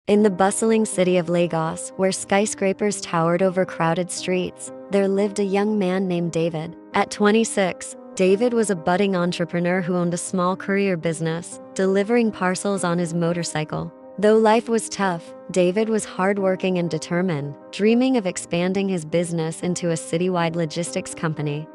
In the bustling city of Lagos, where skyscrapers towered over crowded streets, there lived a young man named David. At 26, David was a budding entrepreneur who owned a small courier business, delivering parcels on his motorcycle. Though life was tough, David was hardworking and determined, dreaming of expanding his business into a citywide logistics company.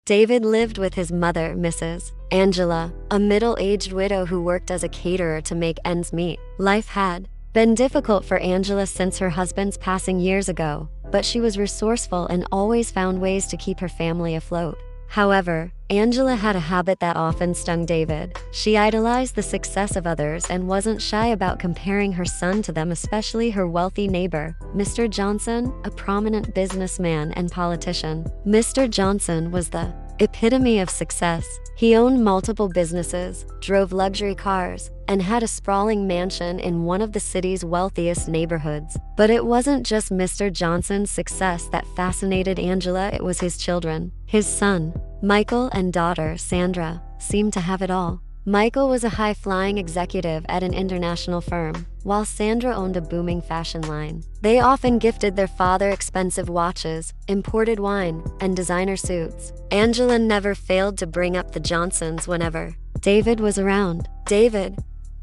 David lived with his mother, Mrs. Angela, a middle-aged widow who worked as a caterer to make ends meet. Life had been difficult for Angela since her husband's passing years ago, but she was resourceful and always found ways to keep her family afloat. However, Angela had a habit that often stung David. She idolized the success of others and wasn't shy about comparing her son to them, especially her wealthy neighbor, Mr. Johnson, a prominent businessman and politician. Mr. Johnson was the epitome of success. He owned multiple businesses, drove luxury cars, and had a sprawling mansion in one of the city's wealthiest neighborhoods. But it wasn't just Mr. Johnson's success that fascinated Angela, it was his children. His son, Michael, and daughter, Sandra, seemed to have it all. Michael was a high-flying executive at an international firm, while Sandra owned a booming fashion line. They often gifted their father expensive watches, imported wine, and designer suits. Angela never failed to bring up the Johnsons whenever David was around. David,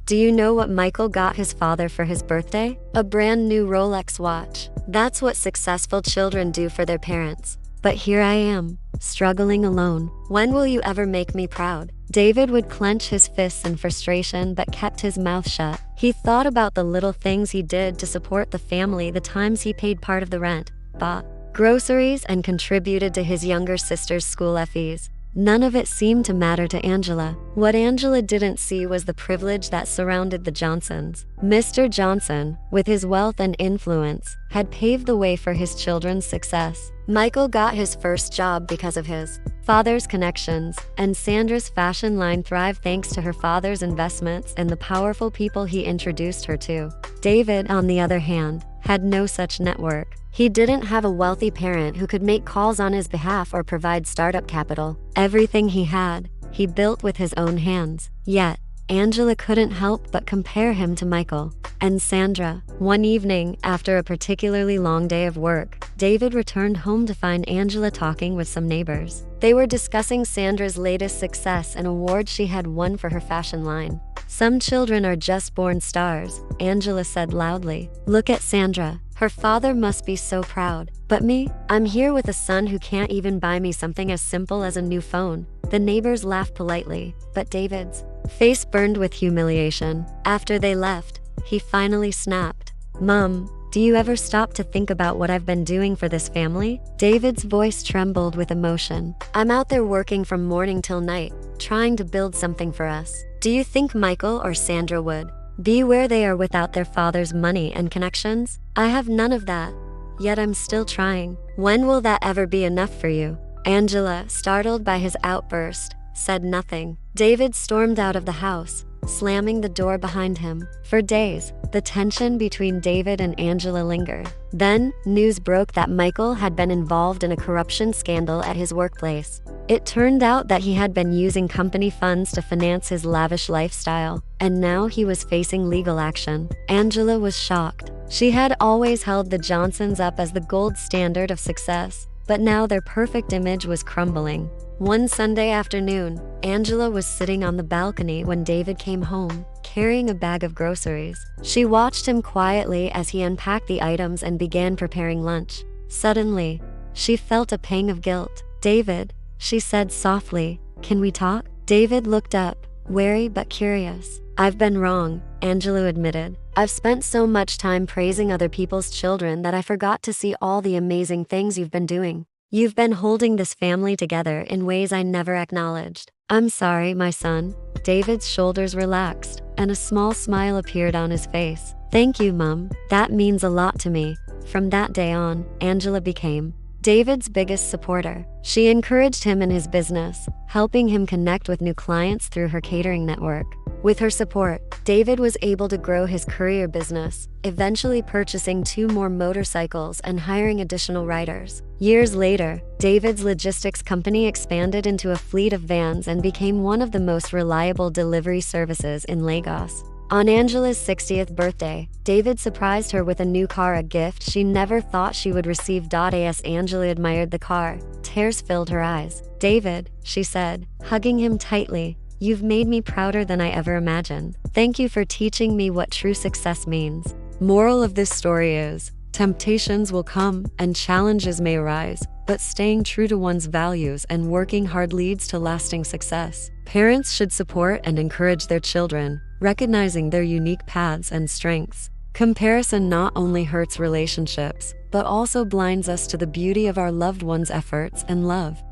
do you know what Michael got his father for his birthday? A brand new Rolex watch. That's what successful children do for their parents. But here I am, struggling alone. When will you ever make me proud? David would clench his fists in frustration but kept his mouth shut. He thought about the little things he did to support the family, the times he paid part of the rent, bought groceries, and contributed to his younger sister's school fees. None of it seemed to matter to Angela. What Angela didn't see was the privilege that surrounded the Johnsons. Mr. Johnson, with his wealth and influence, had paved the way for his children's success. Michael got his first job because of his father's connections, and Sandra's fashion line thrived thanks to her father's investments and the powerful people he introduced her to. David, on the other hand, had no such network. He didn't have a wealthy parent who could make calls on his behalf or provide startup capital. Everything he had, he built with his own hands. Yet, Angela couldn't help but compare him to Michael and Sandra. One evening, after a particularly long day of work, David returned home to find Angela talking with some neighbors. They were discussing Sandra's latest success and awards she had won for her fashion line. "Some children are just born stars," Angela said loudly. "Look at Sandra. Her father must be so proud. But me? I'm here with a son who can't even buy me something as simple as a new phone." The neighbors laughed politely, but David's face burned with humiliation. After they left, he finally snapped. "Mom, do you ever stop to think about what I've been doing for this family?" David's voice trembled with emotion. "I'm out there working from morning till night, trying to build something for us. Do you think Michael or Sandra would be where they are without their father's money and connections? I have none of that, yet I'm still trying. When will that ever be enough for you?" Angela, startled by his outburst, said nothing. David stormed out of the house, slamming the door behind him. For days, the tension between David and Angela lingered. Then, news broke that Michael had been involved in a corruption scandal at his workplace. It turned out that he had been using company funds to finance his lavish lifestyle, and now he was facing legal action. Angela was shocked. She had always held the Johnsons up as the gold standard of success, but now their perfect image was crumbling. One Sunday afternoon, Angela was sitting on the balcony when David came home, carrying a bag of groceries. She watched him quietly as he unpacked the items and began preparing lunch. Suddenly, she felt a pang of guilt. "David," she said softly, "can we talk?" David looked up, wary but curious. "I've been wrong," Angela admitted. "I've spent so much time praising other people's children that I forgot to see all the amazing things you've been doing. You've been holding this family together in ways I never acknowledged. I'm sorry, my son." David's shoulders relaxed, and a small smile appeared on his face. "Thank you, Mum. That means a lot to me." From that day on, Angela became David's biggest supporter. She encouraged him in his business, helping him connect with new clients through her catering network. With her support, David was able to grow his courier business, eventually purchasing 2 more motorcycles and hiring additional riders. Years later, David's logistics company expanded into a fleet of vans and became one of the most reliable delivery services in Lagos. On Angela's 60th birthday, David surprised her with a new car, a gift she never thought she would receive. As Angela admired the car, tears filled her eyes. "David," she said, hugging him tightly, "you've made me prouder than I ever imagined. Thank you for teaching me what true success means." Moral of this story is, temptations will come and challenges may arise, but staying true to one's values and working hard leads to lasting success. Parents should support and encourage their children, recognizing their unique paths and strengths. Comparison not only hurts relationships, but also blinds us to the beauty of our loved ones' efforts and love.